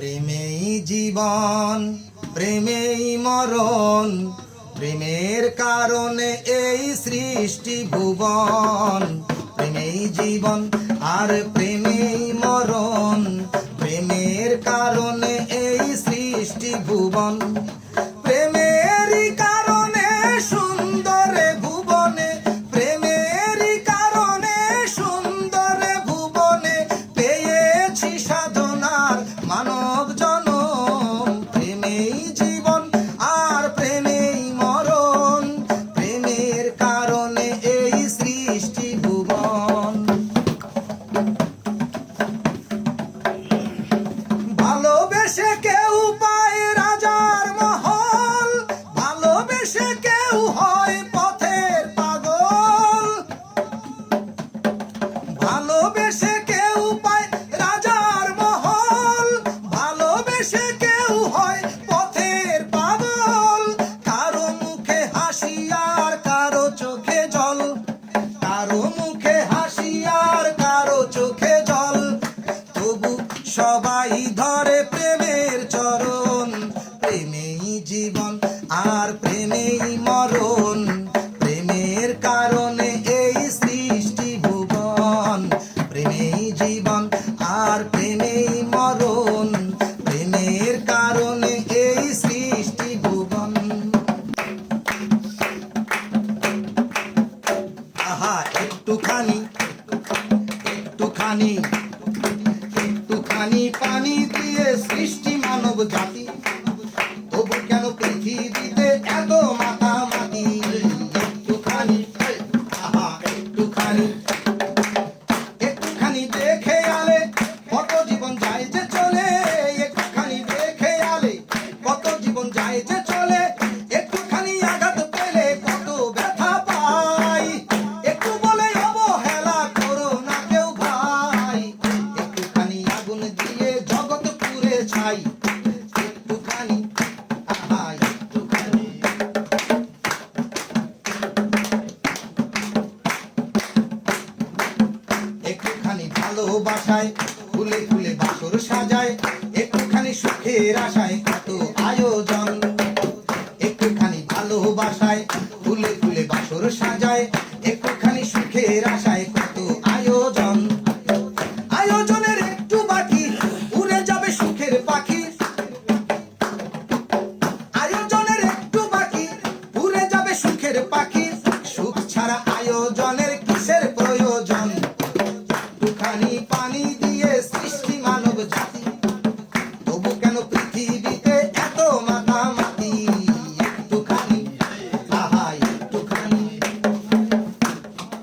প্রেমেই জীবন, প্রেমেই মরণ, প্রেমের কারণে এই সৃষ্টি ভুবন। প্রেমেই জীবন আর প্রেমেই মরণ, প্রেমের কারণে এই সৃষ্টি ভুবন। প্রেমেরই কারণে সুন্দর ভুবনে, প্রেমেরই কারণে সুন্দর ভুবনে পেয়েছি সাধনার মানব জনম। প্রেমেই জীবন আর প্রেমেই মরণ, প্রেমের কারণে এই সৃষ্টি ভুবন। ভালোবেসে কেউ পায় রাজার মহল, ভালোবেসে কেউ হয় পথের পাগল। ভালোবেসে কেউ পায় রাজার মহল, ভালোবেসে কেউ হয় পথের পাগল। কারো মুখে হাসি আর কারো চোখে জল, কারো মুখে হাসি আর কারো চোখে জল। তবু সবাই ধরে প্রেমের চরণ। প্রেমেই জীবন আর প্রেমেই মরণ, প্রেমের কারণে এই সৃষ্টি ভুবন। প্রেমেই জীবন আর প্রেমেই মরণ, প্রেমের কারণে এই সৃষ্টি ভুবন। আহা একটুখানি, একটুখানি, একটুখানি পানি দিয়ে সৃষ্টি মানব জাতি। তবু কেন পৃথিবীতে এত মাতামাতি? একটুখানি, আহা একটুখানি, একটুখানি দেখে আলে কত জীবন যায় যে চলে। একটুখানি দেখে আলে কত জীবন যায় যে চলে। একটুখানি আঘাত পেলে কত ব্যথা পাই। একটু বলে অবহেলা করো না কেউ ভাই। একটুখানি আগুন দিয়ে জগৎ পুড়ে ছাই। একটুখানি, আহা একটুখানি। একটুখানি ভালোবাসায় ফুলে ফুলে বাসর সাজায়। একটুখানি সুখের আশায় কত আয়োজন। একটুখানি ভালোবাসায় ফুলে ফুলে বাসর সাজায়।